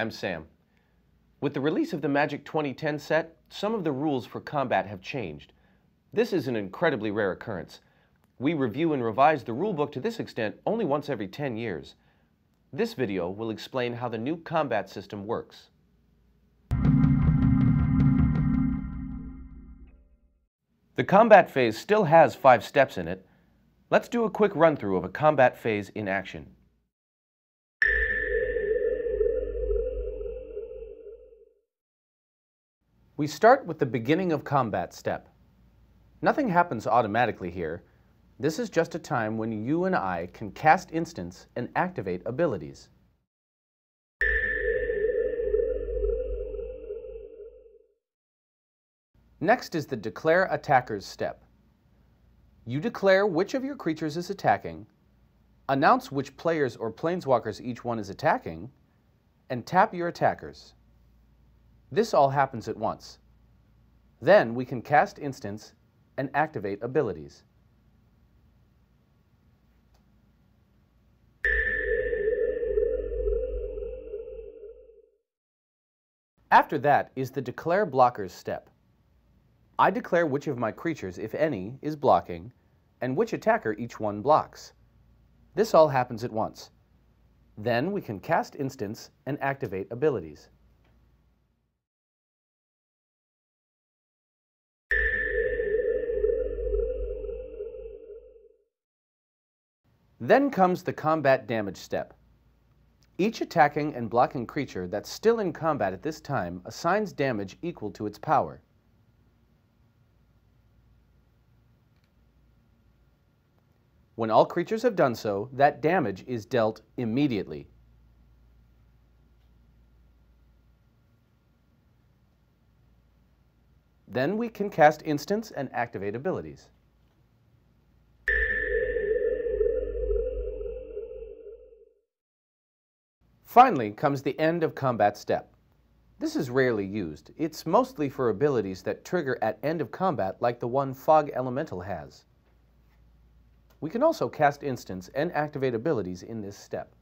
I'm Sam. With the release of the Magic 2010 set, some of the rules for combat have changed. This is an incredibly rare occurrence. We review and revise the rulebook to this extent only once every 10 years. This video will explain how the new combat system works. The combat phase still has 5 steps in it. Let's do a quick run-through of a combat phase in action. We start with the beginning of combat step. Nothing happens automatically here. This is just a time when you and I can cast instants and activate abilities. Next is the Declare Attackers step. You declare which of your creatures is attacking, announce which players or planeswalkers each one is attacking, and tap your attackers. This all happens at once. Then we can cast instants and activate abilities. After that is the Declare Blockers step. I declare which of my creatures, if any, is blocking, and which attacker each one blocks. This all happens at once. Then we can cast instants and activate abilities. Then comes the combat damage step. Each attacking and blocking creature that's still in combat at this time assigns damage equal to its power. When all creatures have done so, that damage is dealt immediately. Then we can cast instants and activate abilities. Finally comes the end of combat step. This is rarely used. It's mostly for abilities that trigger at end of combat like the one Fog Elemental has. We can also cast instants and activate abilities in this step.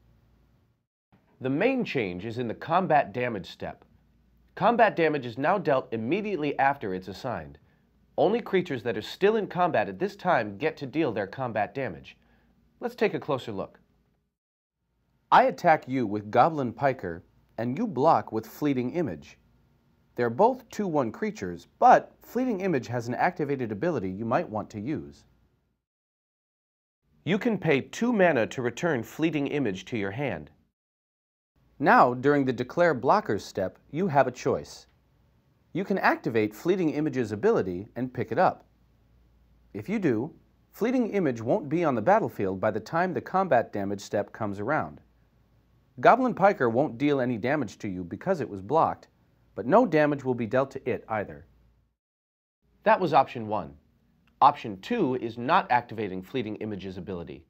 The main change is in the combat damage step. Combat damage is now dealt immediately after it's assigned. Only creatures that are still in combat at this time get to deal their combat damage. Let's take a closer look. I attack you with Goblin Piker, and you block with Fleeting Image. They're both 2/1 creatures, but Fleeting Image has an activated ability you might want to use. You can pay 2 mana to return Fleeting Image to your hand. Now, during the Declare Blockers step, you have a choice. You can activate Fleeting Image's ability and pick it up. If you do, Fleeting Image won't be on the battlefield by the time the combat damage step comes around. Goblin Piker won't deal any damage to you because it was blocked, but no damage will be dealt to it either. That was option 1. Option 2 is not activating Fleeting Image's ability.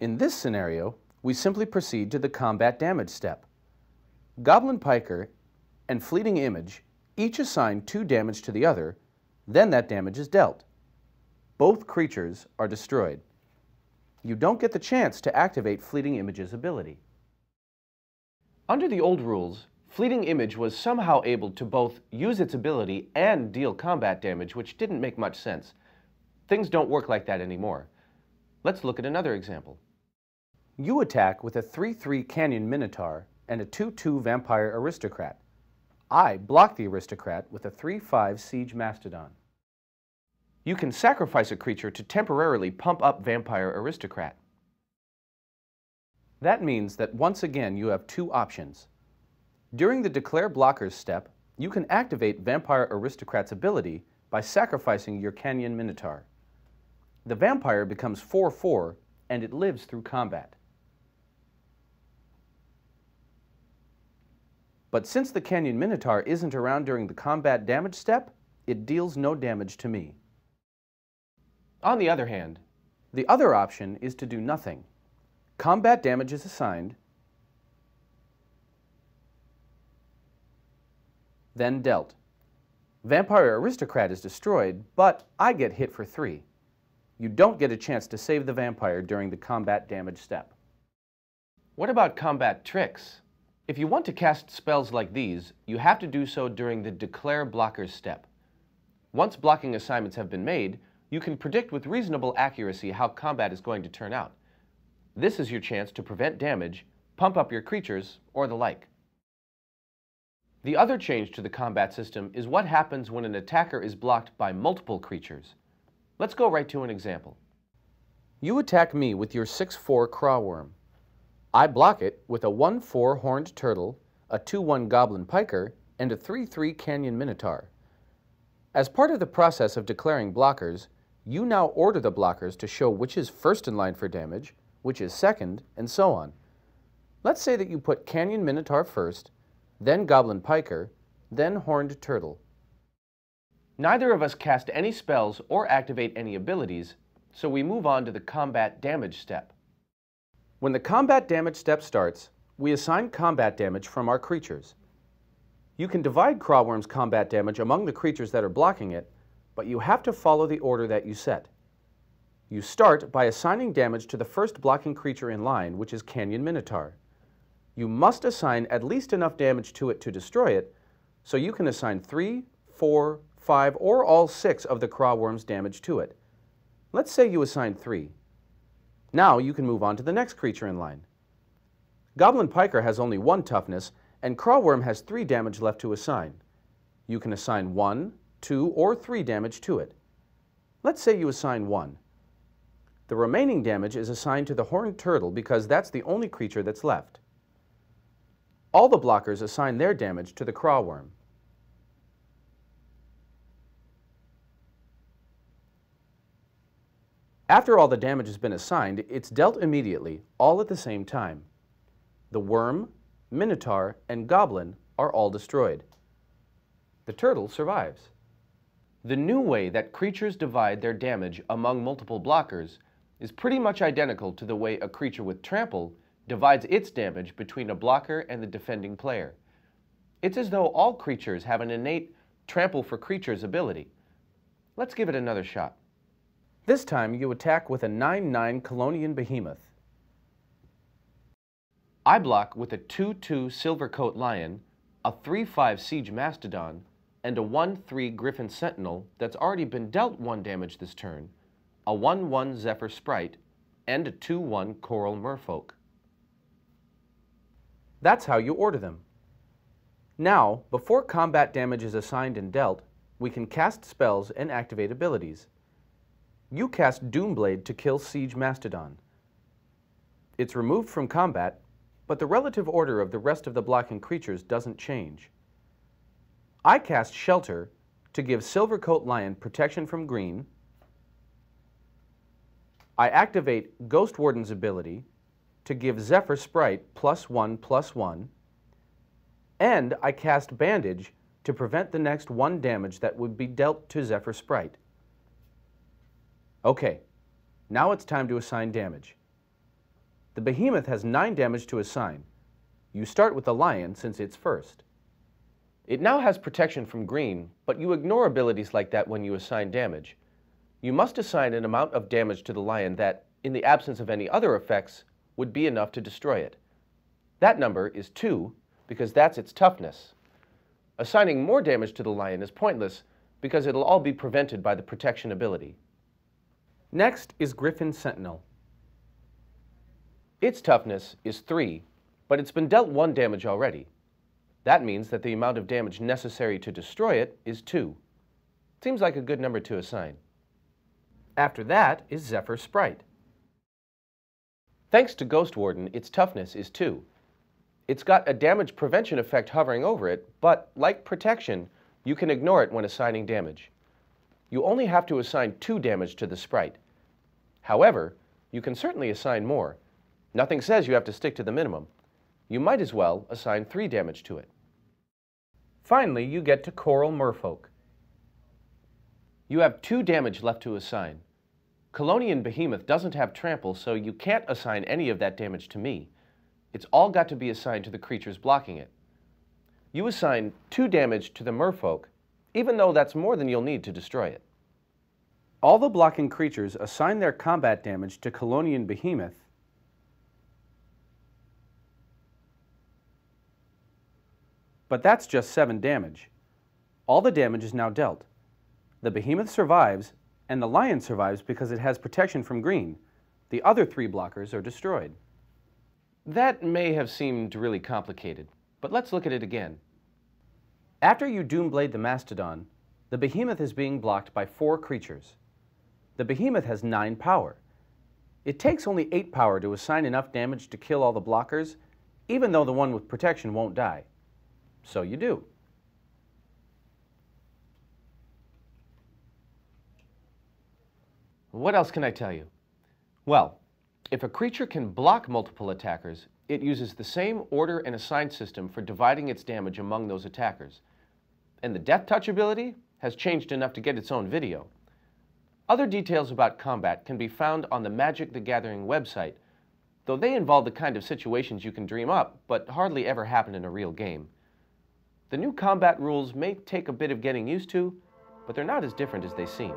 In this scenario, we simply proceed to the combat damage step. Goblin Piker and Fleeting Image each assign 2 damage to the other, then that damage is dealt. Both creatures are destroyed. You don't get the chance to activate Fleeting Image's ability. Under the old rules, Fleeting Image was somehow able to both use its ability and deal combat damage, which didn't make much sense. Things don't work like that anymore. Let's look at another example. You attack with a 3/3 Canyon Minotaur and a 2/2 Vampire Aristocrat. I block the Aristocrat with a 3/5 Siege Mastodon. You can sacrifice a creature to temporarily pump up Vampire Aristocrat. That means that once again you have 2 options. During the Declare Blockers step, you can activate Vampire Aristocrat's ability by sacrificing your Canyon Minotaur. The Vampire becomes 4/4 and it lives through combat. But since the Canyon Minotaur isn't around during the combat damage step, it deals no damage to me. On the other hand, the other option is to do nothing. Combat damage is assigned, then dealt. Vampire Aristocrat is destroyed, but I get hit for 3. You don't get a chance to save the vampire during the combat damage step. What about combat tricks? If you want to cast spells like these, you have to do so during the Declare Blockers step. Once blocking assignments have been made, you can predict with reasonable accuracy how combat is going to turn out. This is your chance to prevent damage, pump up your creatures, or the like. The other change to the combat system is what happens when an attacker is blocked by multiple creatures. Let's go right to an example. You attack me with your 6/4 Crawworm. I block it with a 1/4 Horned Turtle, a 2/1 Goblin Piker, and a 3/3 Canyon Minotaur. As part of the process of declaring blockers, you now order the blockers to show which is first in line for damage, which is second, and so on. Let's say that you put Canyon Minotaur first, then Goblin Piker, then Horned Turtle. Neither of us cast any spells or activate any abilities, so we move on to the combat damage step. When the combat damage step starts, we assign combat damage from our creatures. You can divide Crawworm's combat damage among the creatures that are blocking it, but you have to follow the order that you set. You start by assigning damage to the first blocking creature in line, which is Canyon Minotaur. You must assign at least enough damage to it to destroy it, so you can assign 3, 4, 5, or all 6 of the Crawworm's damage to it. Let's say you assign 3. Now you can move on to the next creature in line. Goblin Piker has only 1 toughness, and Crawworm has 3 damage left to assign. You can assign 1, 2, or 3 damage to it. Let's say you assign 1. The remaining damage is assigned to the Horned Turtle because that's the only creature that's left. All the blockers assign their damage to the Crawworm. After all the damage has been assigned, it's dealt immediately, all at the same time. The Worm, Minotaur, and Goblin are all destroyed. The Turtle survives. The new way that creatures divide their damage among multiple blockers is pretty much identical to the way a creature with Trample divides its damage between a blocker and the defending player. It's as though all creatures have an innate Trample for Creatures ability. Let's give it another shot. This time you attack with a 9/9 Colonian Behemoth. I block with a 2/2 Silvercoat Lion, a 3/5 Siege Mastodon, and a 1/3 Griffin Sentinel that's already been dealt 1 damage this turn, a 1/1 Zephyr Sprite, and a 2/1 Coral Merfolk. That's how you order them. Now, before combat damage is assigned and dealt, we can cast spells and activate abilities. You cast Doomblade to kill Siege Mastodon. It's removed from combat, but the relative order of the rest of the blocking creatures doesn't change. I cast Shelter to give Silvercoat Lion protection from green. I activate Ghost Warden's ability to give Zephyr Sprite +1/+1, and I cast Bandage to prevent the next 1 damage that would be dealt to Zephyr Sprite. Okay, now it's time to assign damage. The Behemoth has 9 damage to assign. You start with the Lion since it's first. It now has protection from green, but you ignore abilities like that when you assign damage. You must assign an amount of damage to the Lion that, in the absence of any other effects, would be enough to destroy it. That number is 2, because that's its toughness. Assigning more damage to the Lion is pointless, because it'll all be prevented by the protection ability. Next is Griffin Sentinel. Its toughness is 3, but it's been dealt 1 damage already. That means that the amount of damage necessary to destroy it is 2. Seems like a good number to assign. After that is Zephyr Sprite. Thanks to Ghost Warden, its toughness is 2. It's got a damage prevention effect hovering over it, but like protection, you can ignore it when assigning damage. You only have to assign 2 damage to the sprite. However, you can certainly assign more. Nothing says you have to stick to the minimum. You might as well assign 3 damage to it. Finally, you get to Coral Merfolk. You have 2 damage left to assign. Colonian Behemoth doesn't have Trample, so you can't assign any of that damage to me. It's all got to be assigned to the creatures blocking it. You assign 2 damage to the Merfolk, even though that's more than you'll need to destroy it. All the blocking creatures assign their combat damage to Colonian Behemoth, But that's just 7 damage. All the damage is now dealt. The behemoth survives, and the lion survives because it has protection from green. The other 3 blockers are destroyed. That may have seemed really complicated, but let's look at it again. After you Doomblade the Mastodon, the behemoth is being blocked by 4 creatures. The behemoth has 9 power. It takes only 8 power to assign enough damage to kill all the blockers, even though the one with protection won't die. So you do. What else can I tell you? Well, if a creature can block multiple attackers, it uses the same order and assign system for dividing its damage among those attackers. And the Death Touch ability has changed enough to get its own video. Other details about combat can be found on the Magic the Gathering website, though they involve the kind of situations you can dream up, but hardly ever happen in a real game. The new combat rules may take a bit of getting used to, but they're not as different as they seem.